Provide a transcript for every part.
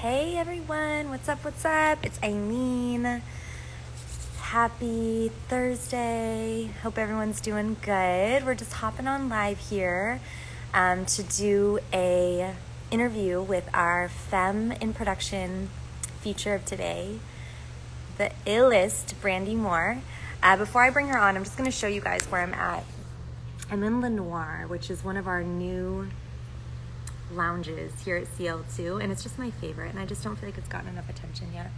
Hey everyone, what's up? What's up? It's Aileen. Happy Thursday. Hope everyone's doing good. We're just hopping on live here to do a interview with our Femme in Production feature of today, the illest Brandy Moore. Before I bring her on, I'm just going to show you guys where I'm at. I'm in Lenoir, which is one of our new lounges here at CL2, and it's just my favorite, and I just don't feel like it's gotten enough attention yet.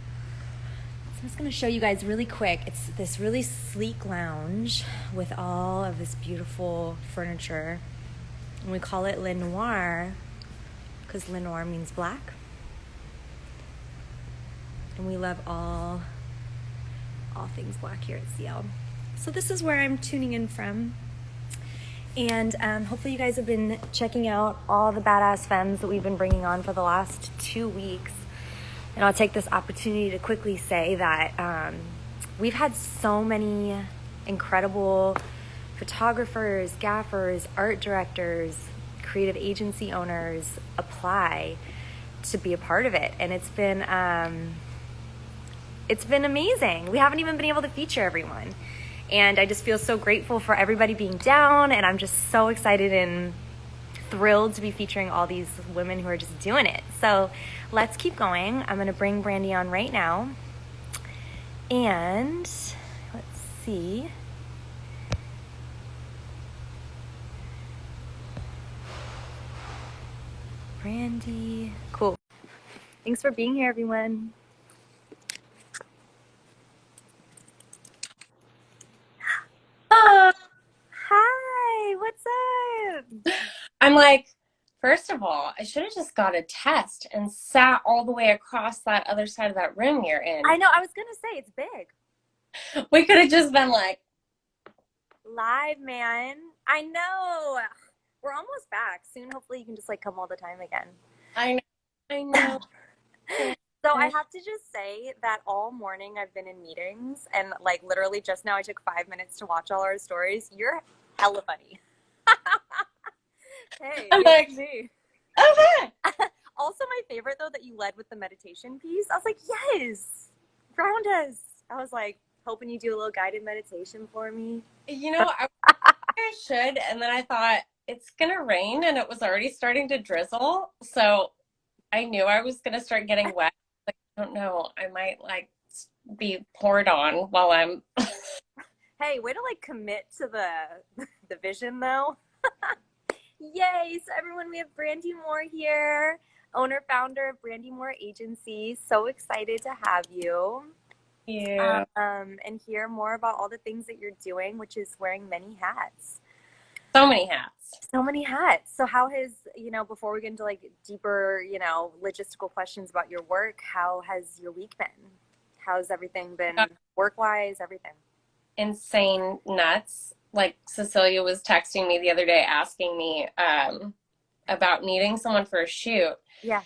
So I'm just going to show you guys really quick. It's this really sleek lounge with all of this beautiful furniture, and we call it Lenoir because Lenoir means black, and we love all things black here at CL. So this is where I'm tuning in from. And hopefully you guys have been checking out all the badass femmes that we've been bringing on for the last 2 weeks. And I'll take this opportunity to quickly say that we've had so many incredible photographers, gaffers, art directors, creative agency owners apply to be a part of it. And it's been amazing. We haven't even been able to feature everyone. And I just feel so grateful for everybody being down, and I'm just so excited and thrilled to be featuring all these women who are just doing it. So let's keep going. I'm gonna bring Brandy on right now. And let's see. Brandy, cool. Thanks for being here, everyone. Hi, what's up? I'm like, first of all, I should have just got a test and sat all the way across that other side of that room you're in. I know, I was gonna say, it's big. We could have just been like, live, man. I know. We're almost back. Soon, hopefully, you can just like come all the time again. I know. So I have to just say that all morning I've been in meetings, and like literally just now I took 5 minutes to watch all our stories. You're hella funny. Hey, I'm like, me. okay. Also, my favorite though that you led with the meditation piece. I was like, yes, ground us. I was like hoping you do a little guided meditation for me. I should, and then I thought it's gonna rain, and it was already starting to drizzle, so I knew I was gonna start getting wet. Like, I don't know, I might like be poured on while I'm. Hey, way to like commit to the vision though. Yay! So everyone, we have Brandy Moore here, owner founder of Brandy Moore Agency. So excited to have you. Yeah. And hear more about all the things that you're doing, which is wearing many hats. So many hats. So many hats. So how has, before we get into like deeper, logistical questions about your work, how has your week been? How's everything been work-wise, everything? Insane nuts. Like Cecilia was texting me the other day asking me about needing someone for a shoot. Yeah.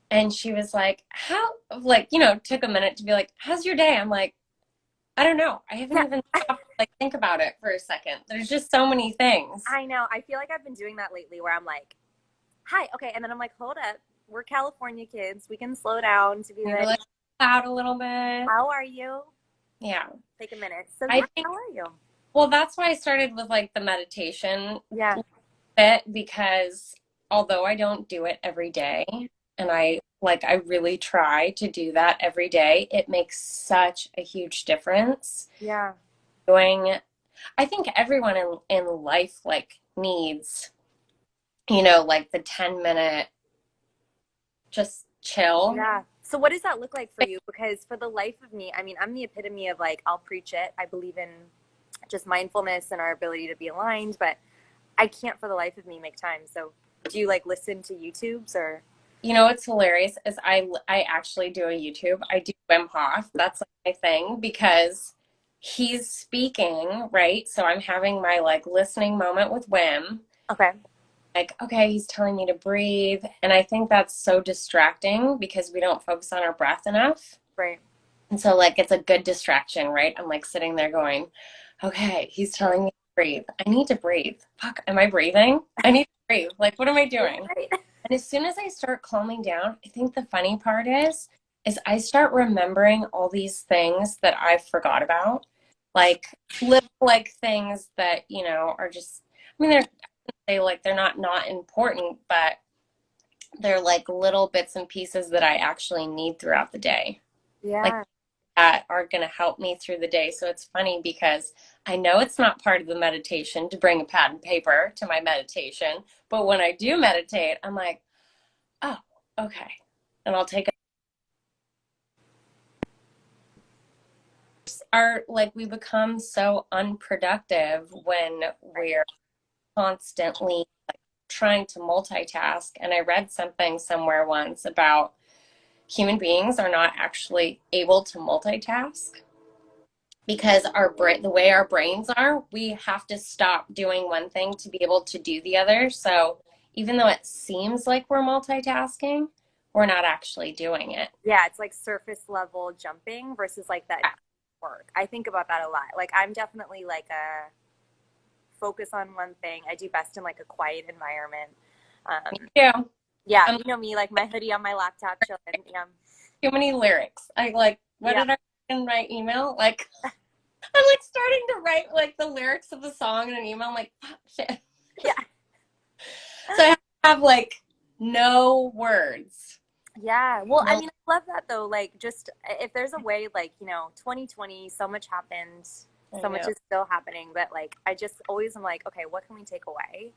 And she was like, took a minute to be like, how's your day? I'm like, I don't know. I haven't even stopped to think about it for a second. There's just so many things. I know. I feel like I've been doing that lately where I'm like, hi, okay. And then I'm like, hold up. We're California kids. We can slow down to be like, out a little bit. How are you? Yeah. Take a minute. So I think, how are you? Well, that's why I started with like the meditation bit, because although I don't do it every day, and I really try to do that every day, it makes such a huge difference. Yeah. I think everyone in life needs, the 10-minute just chill. Yeah. So what does that look like for you? Because for the life of me, I mean, I'm the epitome of like, I'll preach it. I believe in just mindfulness and our ability to be aligned, but I can't for the life of me make time. So do you like listen to YouTubes or? What's hilarious is I actually do a YouTube. I do Wim Hof. That's my thing, because he's speaking, right? So I'm having my listening moment with Wim. Okay. Okay, he's telling me to breathe. And I think that's so distracting because we don't focus on our breath enough. Right. And so it's a good distraction, right? I'm sitting there going, okay, he's telling me to breathe. I need to breathe. Fuck, am I breathing? I need to breathe. What am I doing? Right. as soon as I start calming down, I think the funny part is I start remembering all these things that I forgot about. Like little like things that, you know, are just, I mean, they're not important, but they're like little bits and pieces that I actually need throughout the day. Like Yeah. that are going to help me through the day. So it's funny because I know it's not part of the meditation to bring a pad and paper to my meditation, but when I do meditate, I'm like, oh, okay. And I'll take our like we become so unproductive when we're constantly trying to multitask. And I read something somewhere once about human beings are not actually able to multitask because the way our brains are, we have to stop doing one thing to be able to do the other. So even though it seems like we're multitasking, we're not actually doing it. Yeah, it's like surface level jumping versus like that work. I think about that a lot. Like I'm definitely like a focus on one thing. I do best in like a quiet environment. Yeah. Yeah, you know me, like my hoodie on my laptop chilling. Yeah. Too many lyrics. I like, what Yeah. did I write in my email? Like, I'm like starting to write like the lyrics of the song in an email. I'm like, oh, shit. Yeah. So I have like no words. Yeah. Well, I No, mean, I love that though. Like, just if there's a way, like, 2020, so much happened, I so much know. is still happening, but like, I just always am like, okay, what can we take away?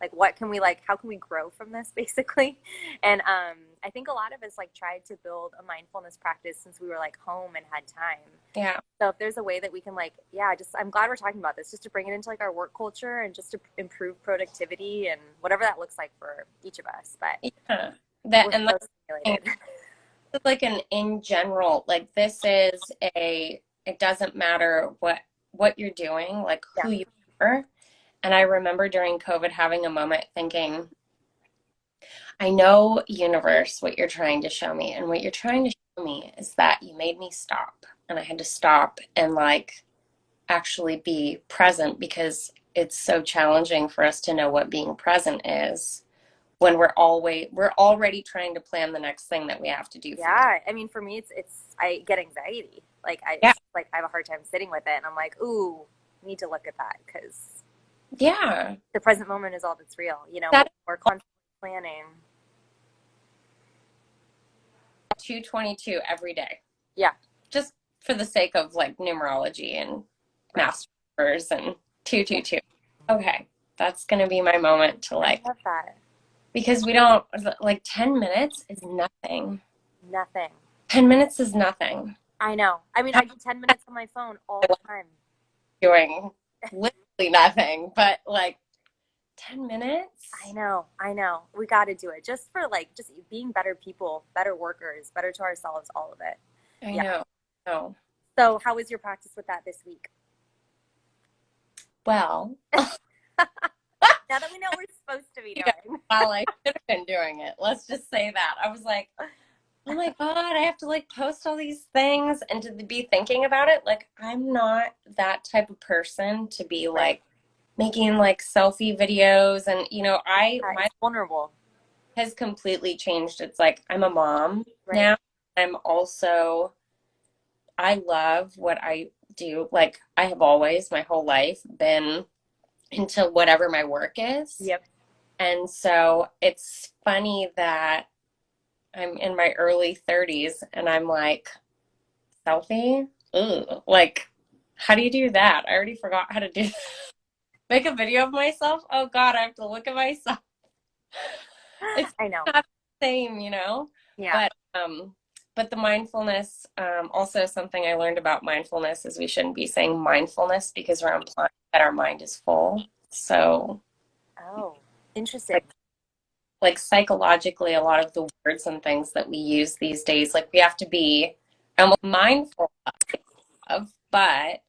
Like, what can we, like, how can we grow from this, basically? And I think a lot of us, like, tried to build a mindfulness practice since we were, like, home and had time. Yeah. So if there's a way that we can, like, yeah, just, I'm glad we're talking about this, just to bring it into, like, our work culture and just to improve productivity and whatever that looks like for each of us. But Yeah. That we're and so like, stimulated. like an in general, like this is it doesn't matter what you're doing, like Yeah. who you are. And I remember during COVID having a moment thinking, I know, universe, what you're trying to show me. And what you're trying to show me is that you made me stop. And I had to stop and like actually be present because it's so challenging for us to know what being present is when we're already trying to plan the next thing that we have to do for the day. Yeah, I mean, for me, it's I get anxiety. Like Yeah. it's like I have a hard time sitting with it, and I'm like, ooh, I need to look at that because Yeah. the present moment is all that's real. That is We're constantly planning. 222 every day. Yeah, Just for the sake of like numerology and right. math numbers and Yeah, 222. Okay. That's going to be my moment to I like love that. because we don't like 10 minutes is nothing. Nothing. 10 minutes is nothing. I know. I mean, I do 10 minutes on my phone all the time. Doing literally nothing, but like 10 minutes? I know. I know. We got to do it just for like just being better people, better workers, better to ourselves, all of it. I Yeah. know. No. So, how was your practice with that this week? Well, Now that we know what we're supposed to be yeah, doing. well, I should have been doing it. Let's just say that. I was like, oh my God, I have to like post all these things and to be thinking about it. Like, I'm not that type of person to be Right. like making like selfie videos. And, you know, my It's vulnerable. has completely changed. It's like I'm a mom Right. now. I'm also, I love what I do. Like, I have always, my whole life, been into whatever my work is. Yep. And so it's funny that I'm in my early 30s and I'm like, selfie? Ugh. Like, how do you do that? I already forgot how to do make a video of myself. Oh God, I have to look at myself. It's I know. not the same, you know? Yeah. But the mindfulness, also something I learned about mindfulness is we shouldn't be saying mindfulness because we're implying that our mind is full. So Oh, interesting. like psychologically, a lot of the words and things that we use these days, like we have to be almost mindful of, but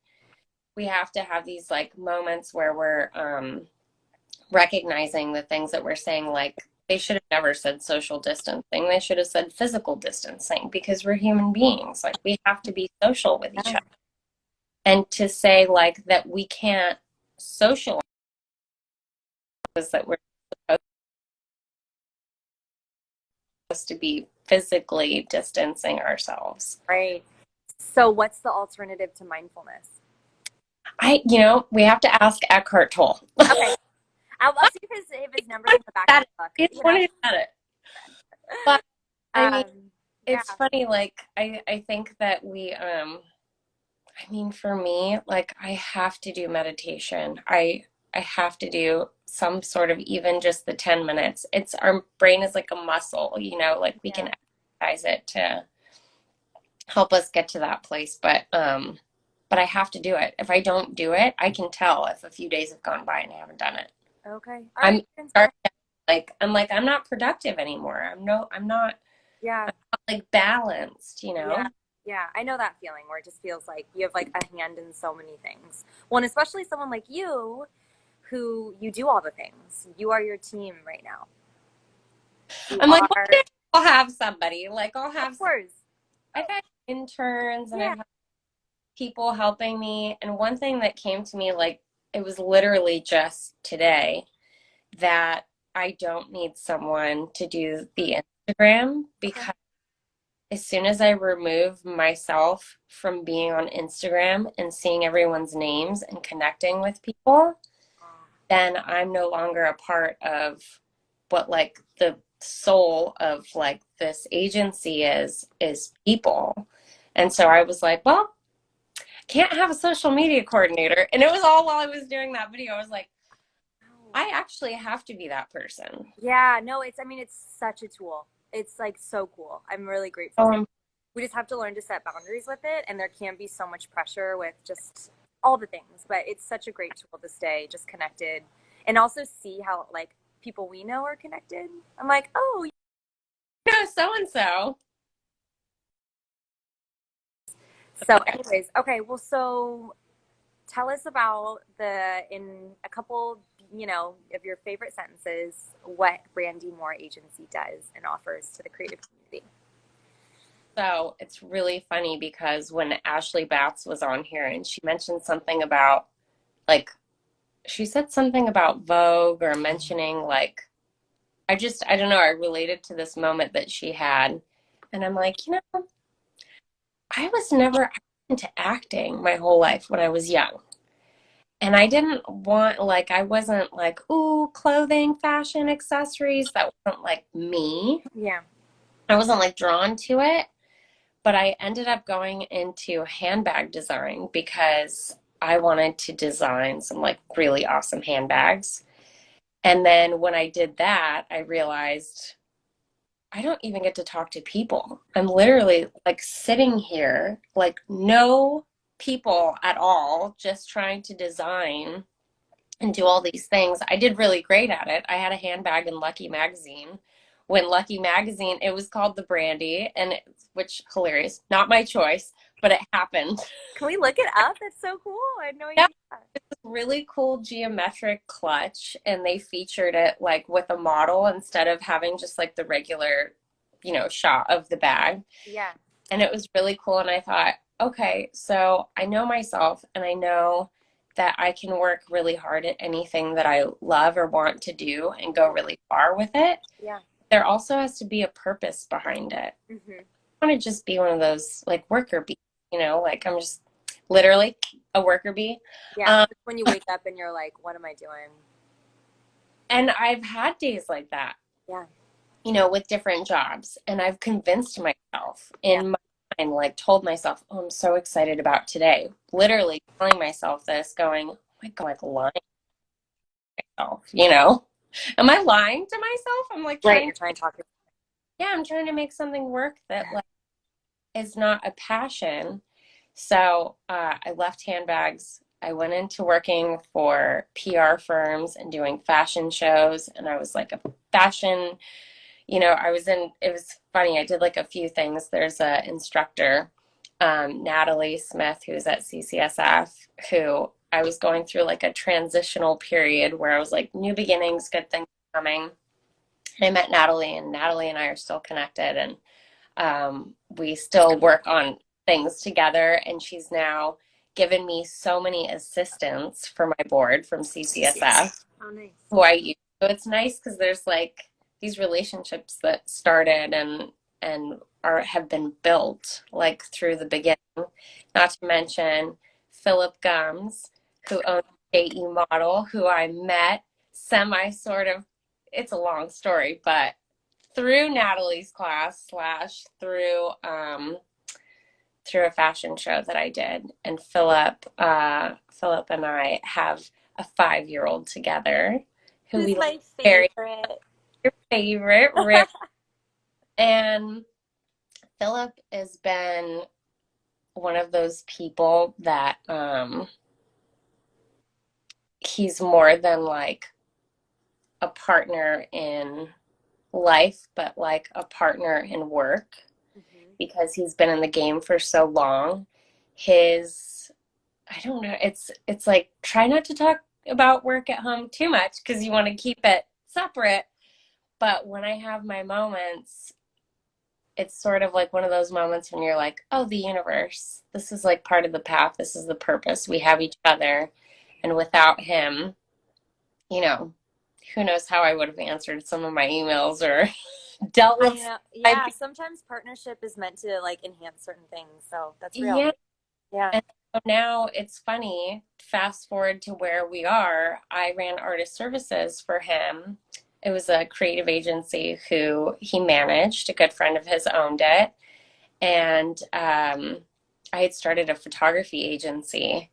we have to have these like moments where we're recognizing the things that we're saying, like they should have never said social distancing. They should have said physical distancing because we're human beings. Like we have to be social with each Yeah. other. And to say like that we can't socialize that we're supposed to be physically distancing ourselves. Right. So what's the alternative to mindfulness? We have to ask Eckhart Tolle. Okay. I'll see if his number's in the back of the book. It's one who said it. But I mean, Yeah. it's funny, like I think that for me, like I have to do meditation. I have to do some sort of even just the 10 minutes. It's our brain is like a muscle, like we can exercise it to help us get to that place. But I have to do it. If I don't do it, I can tell if a few days have gone by and I haven't done it. Okay. I'm not productive anymore. I'm not like balanced, Yeah, I know that feeling where it just feels like you have like a hand in so many things. Well, and especially someone like you who you do all the things. You are your team right now. I'm like, one day I'll have somebody. Like I've had interns and I've had people helping me. And one thing that came to me, like it was literally just today, that I don't need someone to do the Instagram, because as soon as I remove myself from being on Instagram and seeing everyone's names and connecting with people, then I'm no longer a part of what like the soul of like this agency is people. And so I was like, well, can't have a social media coordinator. And it was all while I was doing that video. I was like, I actually have to be that person. Yeah, no, it's such a tool. It's like so cool. I'm really grateful. We just have to learn to set boundaries with it, and there can be so much pressure with just all the things, but it's such a great tool to stay just connected and also see how like people we know are connected. I'm like, oh, so and so. So anyways, okay, well, so tell us about in a couple, of your favorite sentences, what Brandy Moore Agency does and offers to the creative community. So it's really funny because when Ashley Batts was on here and she mentioned something about like, she said something about Vogue or mentioning like, I don't know, I related to this moment that she had. And I'm like, I was never into acting my whole life when I was young. And I didn't want, like, I wasn't like, ooh, clothing, fashion, accessories. That wasn't like me. Yeah. I wasn't like drawn to it. But I ended up going into handbag design because I wanted to design some like really awesome handbags. And then when I did that, I realized I don't even get to talk to people. I'm literally like sitting here, like no people at all, just trying to design and do all these things. I did really great at it. I had a handbag in Lucky Magazine. When Lucky Magazine, it was called the Brandy, which hilarious, not my choice, but it happened. Can we look it up? That's so cool. I had no idea. Yeah, it's a really cool geometric clutch, and they featured it like with a model instead of having just like the regular, shot of the bag. Yeah. And it was really cool. And I thought, okay, so I know myself and I know that I can work really hard at anything that I love or want to do and go really far with it. Yeah. There also has to be a purpose behind it. Mm-hmm. I want to just be one of those like worker bees, like I'm just literally a worker bee. Yeah. When you wake up and you're like, what am I doing? And I've had days like that. Yeah. With different jobs. And I've convinced myself in my mind, like told myself, oh, I'm so excited about today. Literally telling myself this, going, oh my God, like lying to myself, Am I lying to myself? I'm like trying to talk. Yeah, I'm trying to make something work that like is not a passion. So I left handbags. I went into working for PR firms and doing fashion shows. And I was like a fashion it was funny. I did like a few things. There's a instructor, Natalie Smith, who's at CCSF, who I was going through like a transitional period where I was like, new beginnings, good things coming. And I met Natalie, and Natalie and I are still connected, and we still work on things together. And she's now given me so many assistants for my board from CCSF, Oh, nice. who I use. So it's nice because there's like these relationships that started and have been built like through the beginning. Not to mention Philip Gums, who owns JE Model, who I met semi sort of, it's a long story, but through Natalie's class slash through a fashion show that I did. And Philip and I have a 5-year-old together who Who's we my very favorite? your favorite, Rick. And Philip has been one of those people that he's more than like a partner in life, but like a partner in work because he's been in the game for so long. I don't know, it's like try not to talk about work at home too much because you want to keep it separate. But when I have my moments, it's sort of like one of those moments when you're like, oh, the universe, this is like part of the path. This is the purpose. We have each other. And without him, you know, who knows how I would have answered some of my emails or dealt with. Yeah, sometimes partnership is meant to like enhance certain things. So that's real. Yeah. Yeah. And so now it's funny, fast forward to where we are. I ran artist services for him. It was a creative agency who he managed. A good friend of his owned it. And I had started a photography agency,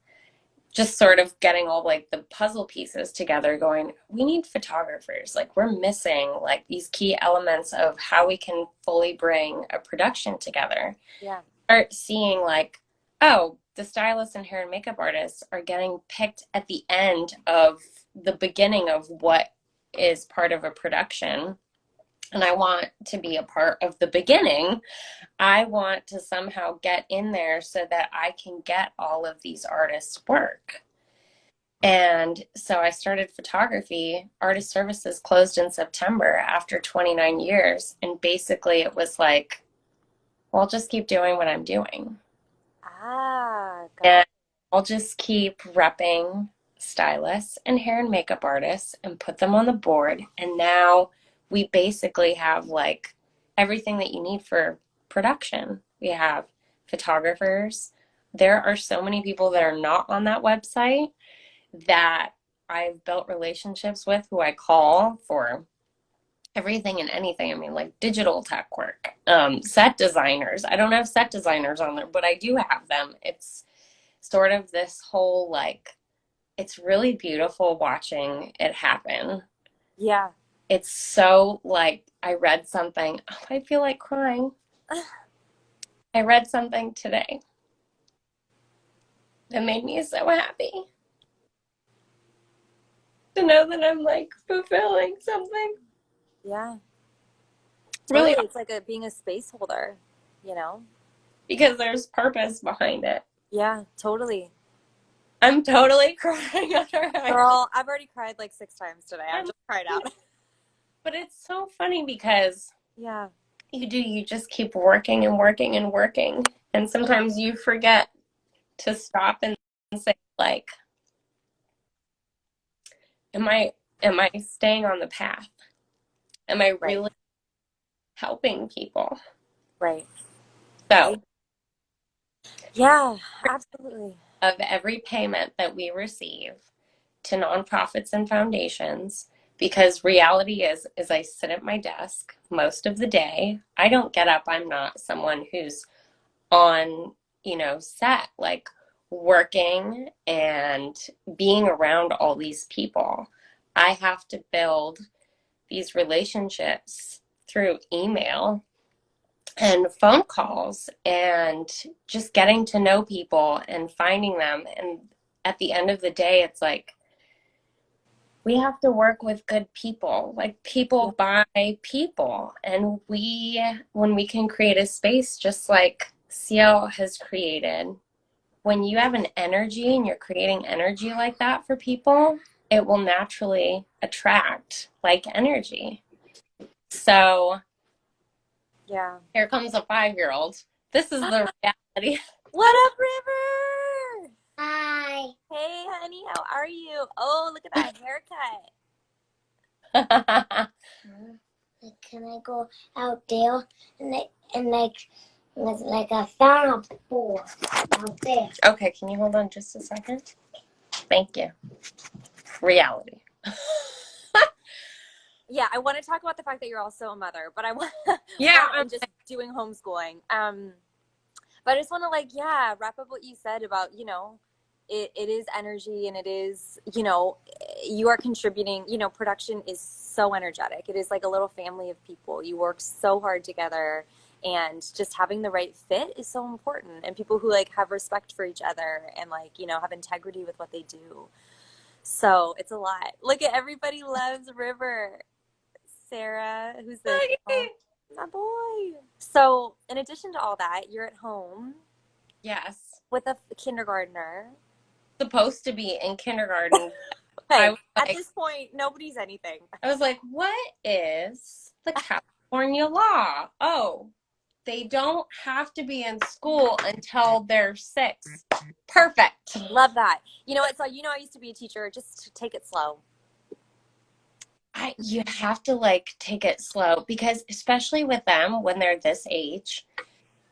just sort of getting all like the puzzle pieces together, going, we need photographers. Like we're missing like these key elements of how we can fully bring a production together. Yeah. Start seeing like, oh, the stylists and hair and makeup artists are getting picked at the end of the beginning of what is part of a production. And I want to be a part of the beginning. I want to somehow get in there so that I can get all of these artists' work. And so I started photography. Artist services closed in September after 29 years. And basically it was like, well, I'll just keep doing what I'm doing. And I'll just keep repping stylists and hair and makeup artists and put them on the board. And now we basically have like everything that you need for production. We have photographers. There are so many people that are not on that website that I've built relationships with who I call for everything and anything. I mean, like digital tech work, set designers. I don't have set designers on there, but I do have them. It's sort of this whole like, it's really beautiful watching it happen. Yeah. It's so like, I read something, oh, I feel like crying. I read something today that made me so happy to know that I'm like fulfilling something. Yeah. Really, Totally. It's like being a space holder, you know? because there's purpose behind it. Yeah, totally. I'm totally crying under Girl, I've already cried like 6 times today. I just cried out. But it's so funny because Yeah. you just keep working and working and working. And sometimes you forget to stop and say, like, am I staying on the path? Am I really helping people? Right. So, yeah, absolutely. of every payment that we receive to nonprofits and foundations, because reality is I sit at my desk most of the day. I don't get up. I'm not someone who's on, set, like working and being around all these people. I have to build these relationships through email and phone calls and just getting to know people and finding them. And at the end of the day, it's like, we have to work with good people. Like people buy people. And when we can create a space just like CL has created, when you have an energy and you're creating energy like that for people, it will naturally attract like energy. So yeah, here comes a 5-year-old. This is the reality. What up, River? Hi. Hey, honey, how are you? Oh, look at that haircut. Like, can I go out there and I found a board out there. Okay, can you hold on just a second? Thank you. Reality. Yeah, I want to talk about the fact that you're also a mother, but I want and just doing homeschooling. But I just want to wrap up what you said about, it is energy and it is, you are contributing, production is so energetic. It is like a little family of people. You work so hard together, and just having the right fit is so important. And people who have respect for each other and have integrity with what they do. So it's a lot. Look at everybody loves River. Sarah, who's this? Oh, my boy. So in addition to all that, you're at home. Yes. With a kindergartner. Supposed to be in kindergarten. Hey, at this point, nobody's anything. I was like, what is the California law? Oh, they don't have to be in school until they're 6. Perfect. Love that. You know what? So, I used to be a teacher. Just take it slow. You have to take it slow, because especially with them when they're this age,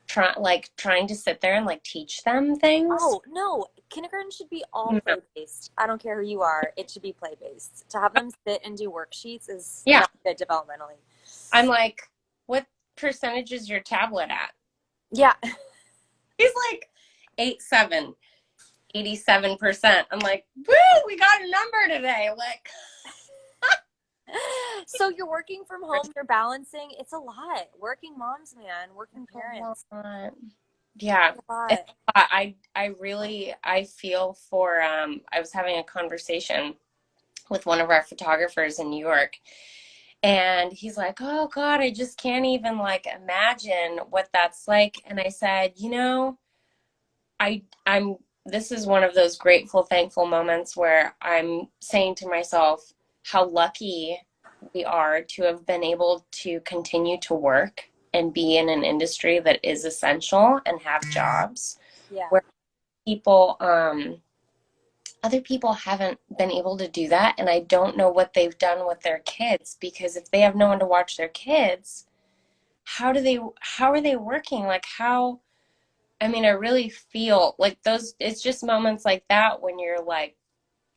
trying to sit there and teach them things. Oh, no. Kindergarten should be all play-based. I don't care who you are. It should be play-based. To have them sit and do worksheets is not good developmentally. I'm like, what percentage is your tablet at? Yeah. He's like 87%. I'm like, woo, we got a number today. So you're working from home, you're balancing. It's a lot. Working moms, man. Working parents. Yeah. I feel for, I was having a conversation with one of our photographers in New York, and he's like, oh God, I just can't even imagine what that's like. And I said, this is one of those grateful, thankful moments where I'm saying to myself how lucky we are to have been able to continue to work and be in an industry that is essential and have jobs where other people haven't been able to do that. And I don't know what they've done with their kids, because if they have no one to watch their kids, how are they working? I really feel like it's just moments like that when you're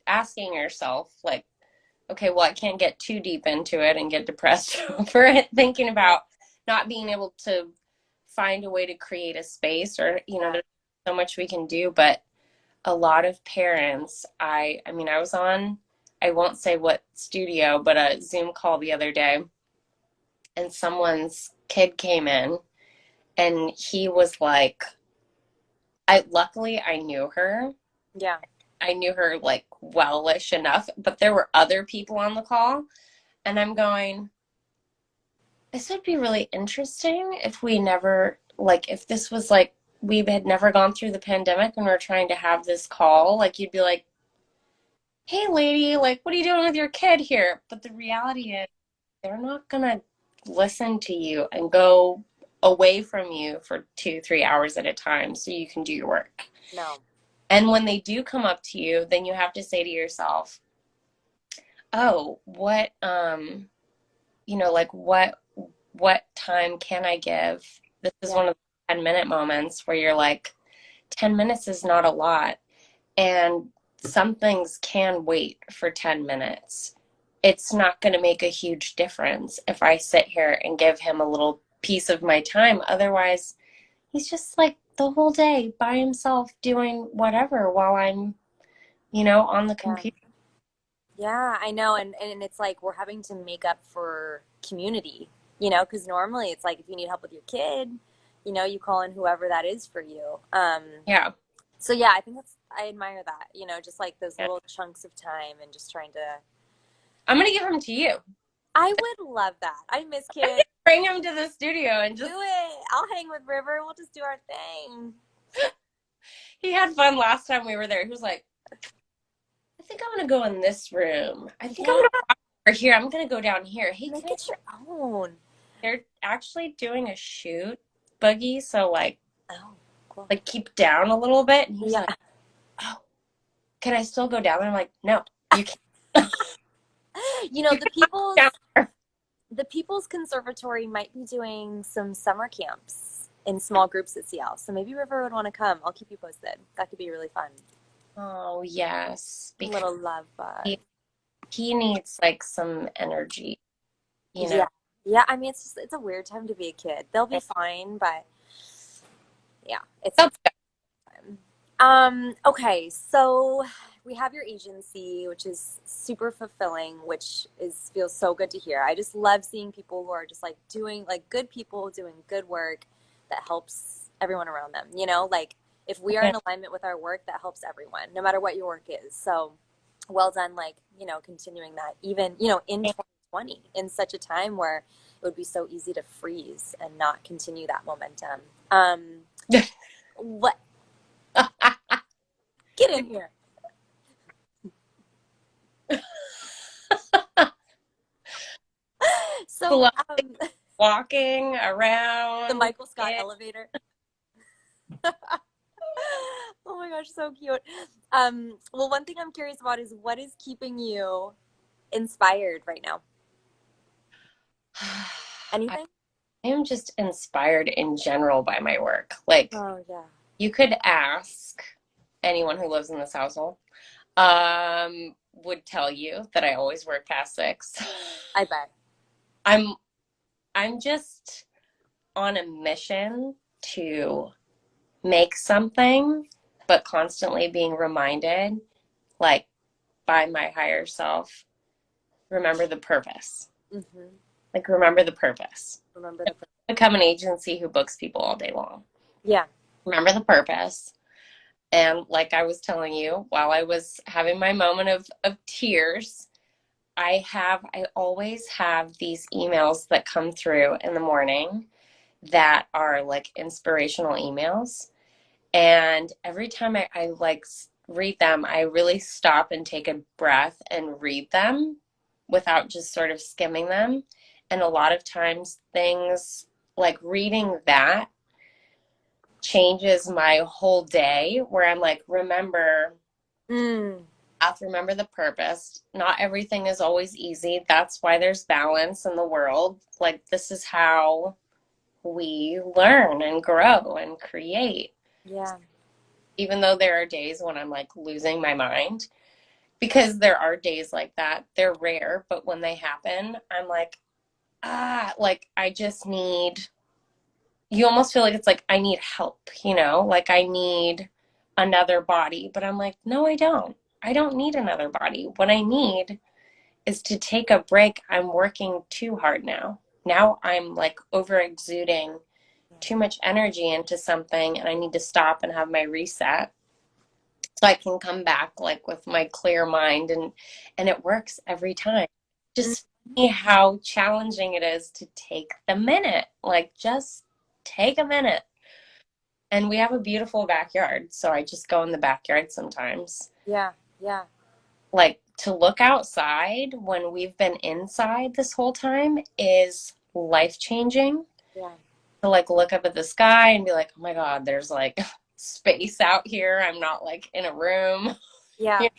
asking yourself, okay, well, I can't get too deep into it and get depressed over it, thinking about not being able to find a way to create a space, or, there's so much we can do. But a lot of parents, I was on, I won't say what studio, but a Zoom call the other day, and someone's kid came in, and he was like, luckily I knew her. Yeah. I knew her well-ish enough, but there were other people on the call, and I'm going, this would be really interesting if we never, if this was we had never gone through the pandemic and we're trying to have this call, you'd be like, hey lady, what are you doing with your kid here? But the reality is they're not gonna listen to you and go away from you for 2-3 hours at a time so you can do your work. No. And when they do come up to you, then you have to say to yourself, oh, what what time can I give? This is one of the 10-minute moments where you're like, 10 minutes is not a lot. And some things can wait for 10 minutes. It's not going to make a huge difference if I sit here and give him a little piece of my time. Otherwise, he's just the whole day by himself doing whatever while I'm, on the computer. Yeah, I know. And it's we're having to make up for community, because normally it's if you need help with your kid, you call in whoever that is for you. Yeah. So yeah, I think I admire that, just those little chunks of time and just trying to. I'm going to give him to you. I would love that. I miss kids. Bring him to the studio and just do it. I'll hang with River. We'll just do our thing. He had fun last time we were there. He was like, I think I'm going to go in this room. I think I'm going to over here. I'm going to go down here. Hey, make it your own. They're actually doing a shoot buggy, so oh, cool. Keep down a little bit. And he's like, oh, can I still go down there? I'm like, no, you can't. The people the People's Conservatory might be doing some summer camps in small groups at CL. So maybe River would want to come. I'll keep you posted. That could be really fun. Oh, yes. A Because little love bug. he needs like some energy, you know. Yeah. Yeah, I mean, it's a weird time to be a kid. They'll be fine, but yeah, it's That's good. okay, so we have your agency, which is super fulfilling, which is feels so good to hear. I just love seeing people who are just like doing like good people doing good work that helps everyone around them. You know, like if we are in alignment with our work, that helps everyone, no matter what your work is. So well done, like, you know, continuing that even, you know, in 2020, in such a time where it would be so easy to freeze and not continue that momentum. What Get in here. So, walking around the Michael Scott elevator. Oh my gosh, so cute. Well, one thing I'm curious about is what is keeping you inspired right now? Anything? I am just inspired in general by my work. Like, Oh yeah. you could ask anyone who lives in this household, would tell you that I always work past 6. I bet. I'm just on a mission to make something, but constantly being reminded, like, by my higher self, remember the purpose. Mm-hmm. Like, remember the purpose. Remember the purpose. Become an agency who books people all day long. Yeah. Remember the purpose. And like I was telling you, while I was having my moment of tears, I always have these emails that come through in the morning that are like inspirational emails. And every time I like read them, I really stop and take a breath and read them without just sort of skimming them. And a lot of times things like reading that changes my whole day, where I'm like, remember, I have to remember the purpose. Not everything is always easy. That's why there's balance in the world. Like, this is how we learn and grow and create. Yeah. Even though there are days when I'm like losing my mind, because there are days like that. They're rare, but when they happen, I'm like, like I just need, you almost feel like it's like I need help, you know, like I need another body. But I'm like, no, I don't. I don't need another body. What I need is to take a break. I'm working too hard now. Now I'm like over exuding too much energy into something, and I need to stop and have my reset so I can come back like with my clear mind, and it works every time. Just see how challenging it is to take the minute. Like, just take a minute. And we have a beautiful backyard, so I just go in the backyard sometimes. Yeah. Yeah. Like, to look outside when we've been inside this whole time is life-changing. Yeah. To like look up at the sky and be like, oh my God, there's like space out here. I'm not like in a room. Yeah. You know?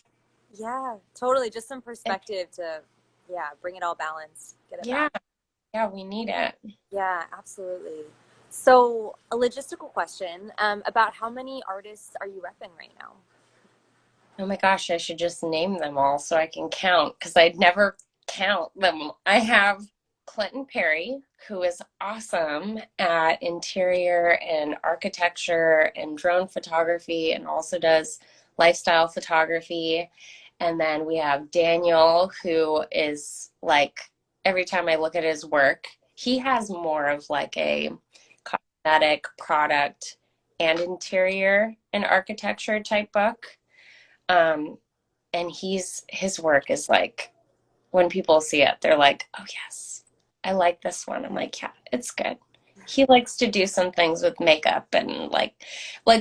Yeah. Totally. Just some perspective to, yeah, bring it all balanced. Get it back. Yeah, we need it. Yeah, absolutely. So, a logistical question about how many artists are you repping right now? Oh my gosh, I should just name them all so I can count, because I'd never count them. I have Clinton Perry, who is awesome at interior and architecture and drone photography, and also does lifestyle photography. And then we have Daniel, who is like, every time I look at his work, he has more of like a cosmetic product and interior and architecture type book. And his work is like, when people see it, they're like, oh yes, I like this one. I'm like, yeah, it's good. He likes to do some things with makeup and like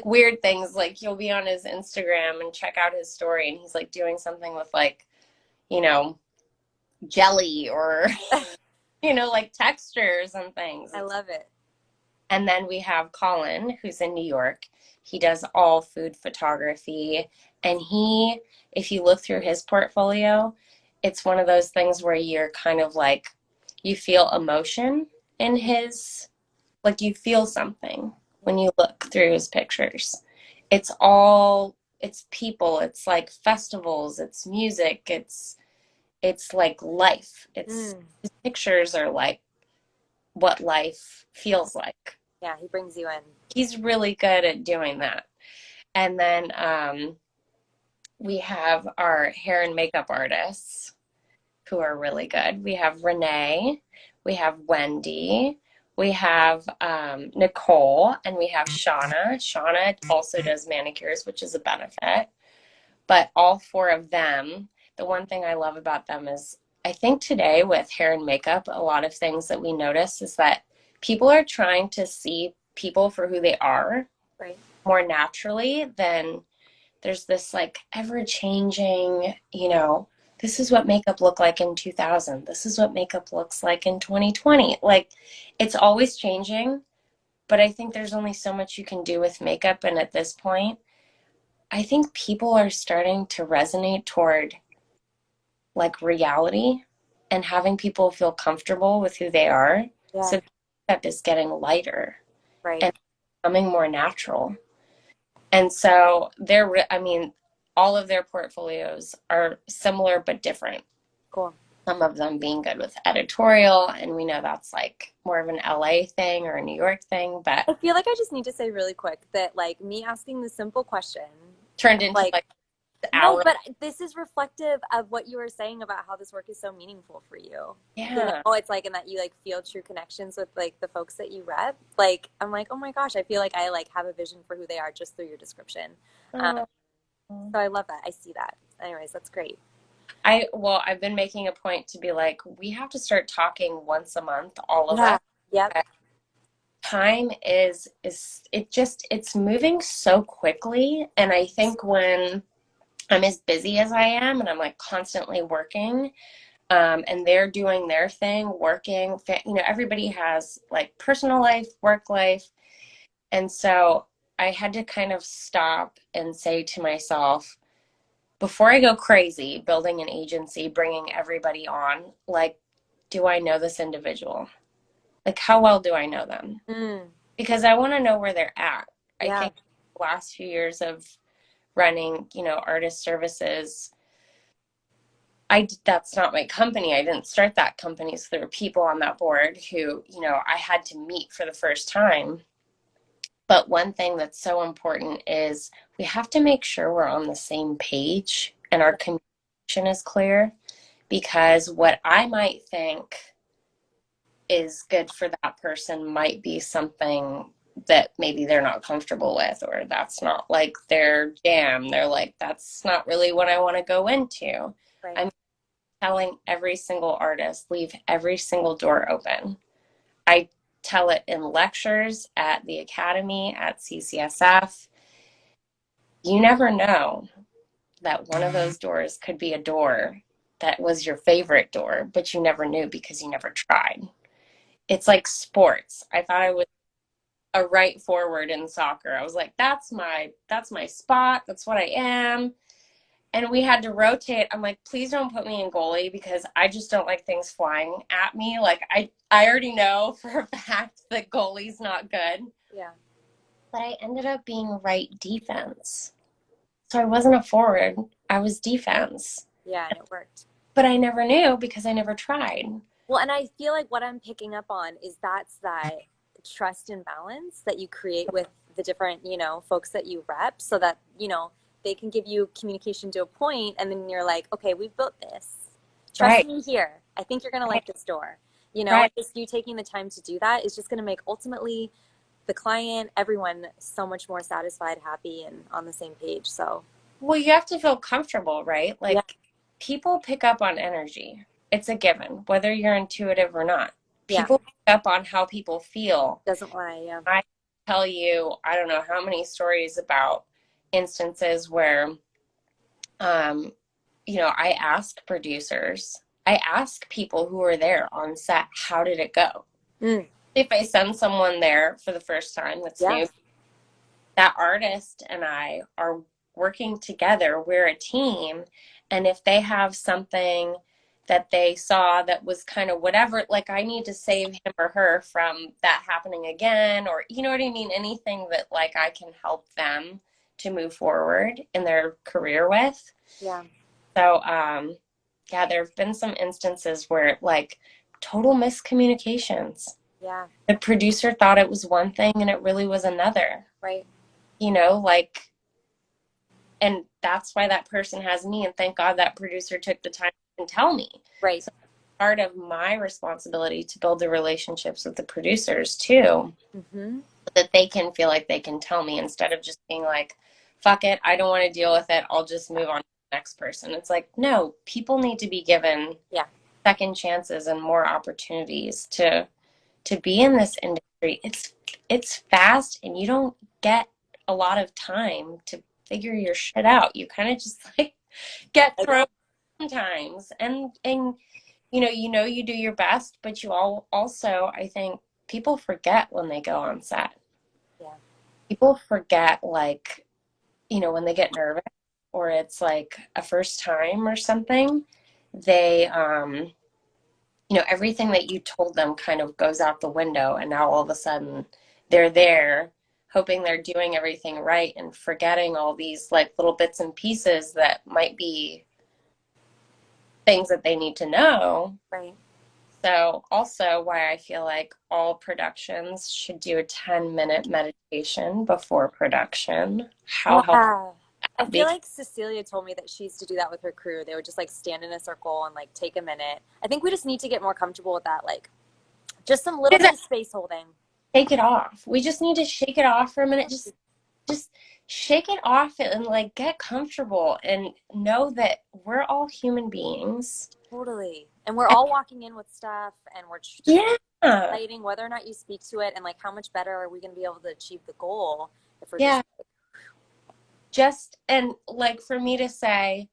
weird things. Like, you'll be on his Instagram and check out his story, and he's like doing something with like, you know, jelly or you know, like textures and things. I love it. And then we have Colin, who's in New York. He does all food photography. And if you look through his portfolio, it's one of those things where you're kind of like, You feel emotion in his, like you feel something when you look through his pictures. It's people, it's like festivals, it's music, it's like life. It's his pictures are like what life feels like. Yeah, he brings you in. He's really good at doing that. And then we have our hair and makeup artists who are really good. We have Renee, we have Wendy, we have Nicole, and we have Shauna. Shauna also does manicures, which is a benefit. But all four of them, the one thing I love about them is I think today with hair and makeup, a lot of things that we notice is that people are trying to see people for who they are Right. more naturally than there's this like ever changing, this is what makeup looked like in 2000. This is what makeup looks like in 2020. Like it's always changing, but I think there's only so much you can do with makeup. And at this point, I think people are starting to resonate toward like reality and having people feel comfortable with who they are. Yeah. So makeup is getting lighter Right. and becoming more natural. And so all of their portfolios are similar but different. Cool. Some of them being good with editorial, and we know that's like more of an LA thing or a New York thing, but I feel like I just need to say really quick that like me asking the simple question turned into like the no, hour. but this is reflective of what you were saying about how this work is so meaningful for you. Yeah. You know, it's like, and that you like feel true connections with like the folks that you rep. Like, I'm like, oh my gosh, I feel like I like have a vision for who they are just through your description. So I love that. I see that. Anyways, that's great. I've been making a point to be like, we have to start talking once a month, all of us. Yep. Time it's moving so quickly. And I think when I'm as busy as I am and I'm like constantly working, and they're doing their thing, working, everybody has like personal life, work life. And so I had to kind of stop and say to myself, before I go crazy building an agency, bringing everybody on, like, do I know this individual? Like, how well do I know them? Because I want to know where they're at. I think the last few years of running, artist services, that's not my company. I didn't start that company. So there were people on that board who, I had to meet for the first time. But one thing that's so important is we have to make sure we're on the same page and our communication is clear, because what I might think is good for that person might be something that maybe they're not comfortable with, or that's not like their jam. They're like, that's not really what I want to go into. Right. I'm telling every single artist, leave every single door open. I tell it in lectures at the Academy, at CCSF. You never know that one of those doors could be a door that was your favorite door, but you never knew because you never tried. It's like sports. I thought I was a right forward in soccer. I was like, that's my spot. That's what I am. And we had to rotate. I'm like, please don't put me in goalie because I just don't like things flying at me. Like I already know for a fact that goalie's not good. Yeah. But I ended up being right defense. So I wasn't a forward. I was defense. Yeah, and it worked. But I never knew because I never tried. Well, and I feel like what I'm picking up on is that's that trust and balance that you create with the different, folks that you rep, so that, they can give you communication to a point, and then you're like, okay, we've built this. Trust me here. I think you're going to like this store. Just you taking the time to do that is just going to make ultimately the client, everyone so much more satisfied, happy, and on the same page. So, well, you have to feel comfortable, right? Like people pick up on energy. It's a given, whether you're intuitive or not. People pick up on how people feel. Doesn't lie, yeah. I tell you, I don't know how many stories about instances where, I ask producers, I ask people who are there on set, how did it go? If I send someone there for the first time that's new, that artist and I are working together. We're a team. And if they have something that they saw that was kind of whatever, like I need to save him or her from that happening again, or you know what I mean? Anything that like I can help them to move forward in their career with. Yeah. So, yeah, there have been some instances where like total miscommunications. Yeah. The producer thought it was one thing and it really was another. Right. You know, like, and that's why that person has me. And thank God that producer took the time to tell me. Right. So part of my responsibility to build the relationships with the producers too, Mm-hmm. so that they can feel like they can tell me instead of just being like, fuck it, I don't want to deal with it. I'll just move on to the next person. It's like, no, people need to be given second chances and more opportunities to be in this industry. It's fast and you don't get a lot of time to figure your shit out. You kind of just like get thrown sometimes, and you do your best, but you also, I think people forget when they go on set. Yeah. People forget, like, when they get nervous or it's like a first time or something, they everything that you told them kind of goes out the window, and now all of a sudden they're there hoping they're doing everything right and forgetting all these like little bits and pieces that might be things that they need to know. Right. So also why I feel like all productions should do a 10-minute meditation before production. How helpful. I feel like Cecilia told me that she used to do that with her crew. They would just like stand in a circle and like take a minute. I think we just need to get more comfortable with that. Like just some little bit of space holding. Shake it off. We just need to shake it off for a minute. Just shake it off and like get comfortable and know that we're all human beings. Totally. And we're all walking in with stuff and we're deciding whether or not you speak to it and like how much better are we going to be able to achieve the goal if we're and like for me to say,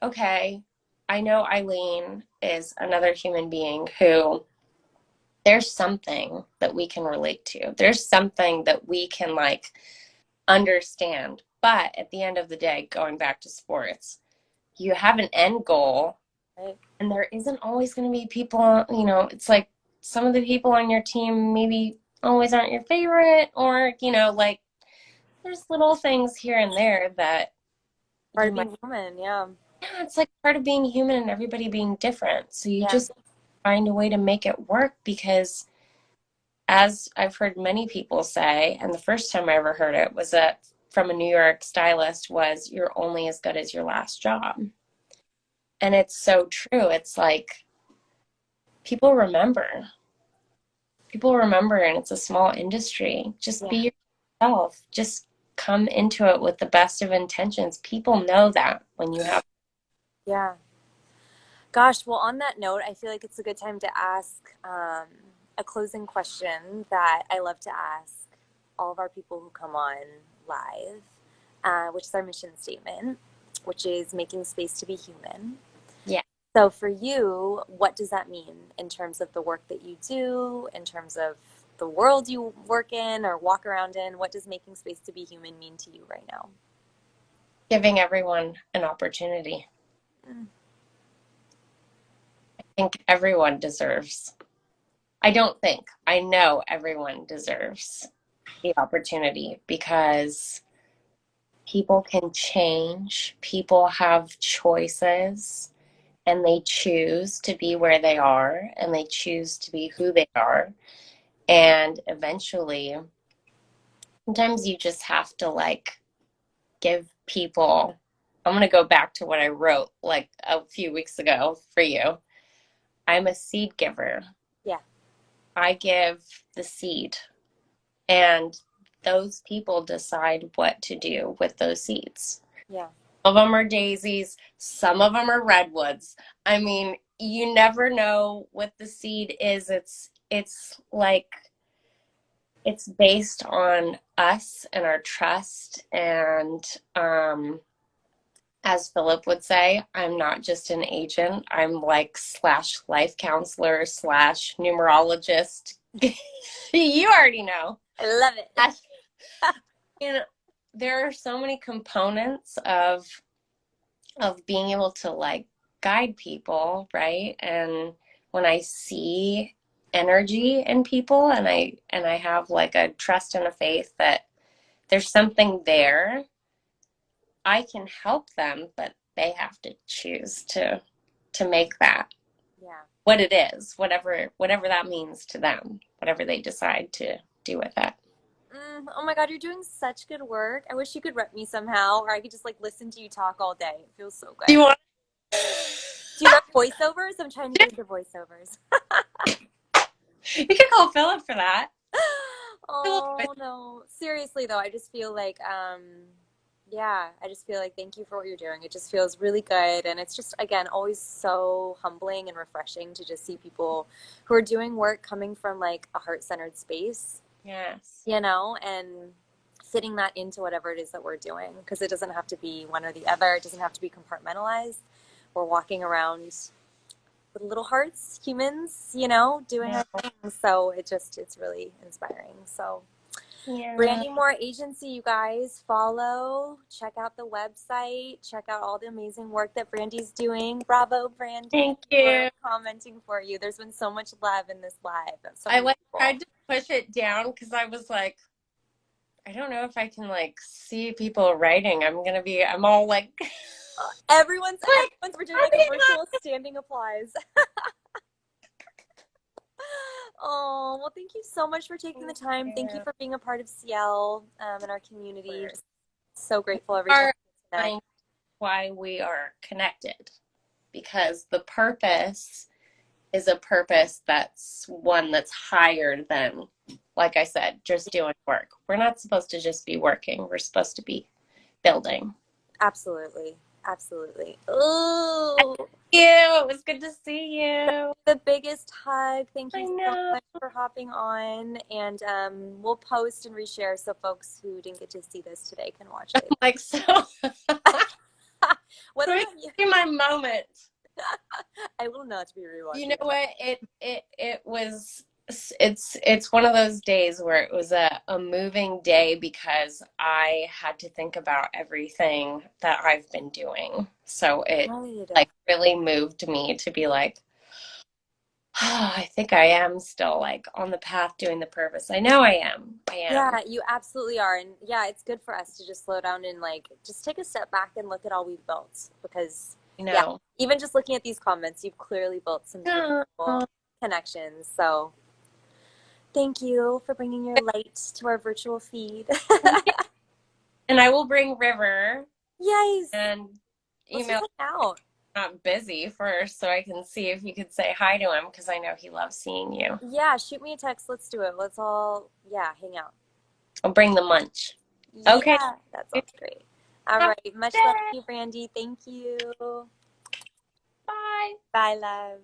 okay, I know Eileen is another human being who there's something that we can relate to. There's something that we can like understand. But at the end of the day, going back to sports, you have an end goal, right? And there isn't always going to be people, it's like some of the people on your team maybe always aren't your favorite, or, like there's little things here and there that part of being human. Yeah, it's like part of being human and everybody being different. So you just find a way to make it work, because as I've heard many people say, and the first time I ever heard it was that from a New York stylist, was you're only as good as your last job. And it's so true. It's like people remember, and it's a small industry. Just be yourself. Just come into it with the best of intentions. People know that when you have. Yeah. Gosh, well, on that note, I feel like it's a good time to ask a closing question that I love to ask all of our people who come on live, which is our mission statement, which is making space to be human. Yeah. So for you, what does that mean in terms of the work that you do, in terms of the world you work in or walk around in? What does making space to be human mean to you right now? Giving everyone an opportunity. I think everyone deserves. I know everyone deserves the opportunity, because people can change. People have choices, and they choose to be where they are, and they choose to be who they are. And eventually, sometimes you just have to like give people. I'm going to go back to what I wrote like a few weeks ago for you. I'm a seed giver. Yeah. I give the seed, and those people decide what to do with those seeds. Yeah. Some of them are daisies, some of them are redwoods. I mean, you never know what the seed is. It's like, it's based on us and our trust. And as Philip would say, I'm not just an agent. I'm like / life counselor / numerologist. You already know. I love it. There are so many components of being able to like guide people, right? And when I see energy in people and I have like a trust and a faith that there's something there, I can help them, but they have to choose to make that what it is, whatever that means to them, whatever they decide to do with it. Oh my God, you're doing such good work. I wish you could rep me somehow, or I could just like listen to you talk all day. It feels so good. Do you want? Do you rep voiceovers? I'm trying to get into voiceovers. You can call Philip for that. Oh no, seriously though, I just feel like, yeah, I just feel like thank you for what you're doing. It just feels really good, and it's just again always so humbling and refreshing to just see people who are doing work coming from like a heart-centered space. Yes. You know, and fitting that into whatever it is that we're doing, because it doesn't have to be one or the other. It doesn't have to be compartmentalized. We're walking around with little hearts, humans, you know, doing our things. So it's really inspiring. So Brandy Moore Agency, you guys follow, check out the website, check out all the amazing work that Brandy's doing. Bravo, Brandy. Thank you. We're commenting for you. There's been so much love in this live. So I like tried to push it down because I was like, I don't know if I can like see people writing. I'm all like everyone's we're doing like a virtual standing applause. Oh, well, thank you so much for taking the time. Thank you for being a part of CL and our community. Just so grateful every time. Why we are connected, because the purpose is a purpose that's one that's higher than, like I said, just doing work. We're not supposed to just be working. We're supposed to be building. Absolutely. Absolutely. Oh, thank you. It was good to see you. The biggest hug. Thank you so much for hopping on. And we'll post and reshare so folks who didn't get to see this today can watch it. Like so. What so see my moment. I will not be rewatching. You know what? It's one of those days where it was a moving day because I had to think about everything that I've been doing. So it like really moved me to be like, oh, I think I am still like on the path doing the purpose. I know I am. Yeah, you absolutely are. And yeah, it's good for us to just slow down and like just take a step back and look at all we've built, because even just looking at these comments, you've clearly built some beautiful connections. So thank you for bringing your light to our virtual feed. And I will bring River. Yes. And email out. Not busy first, so I can see if you could say hi to him, because I know he loves seeing you. Yeah, shoot me a text. Let's do it. Let's all hang out. I'll bring the munch. Okay. That sounds great. All right. Much love to you, Brandy. Thank you. Bye. Bye, love.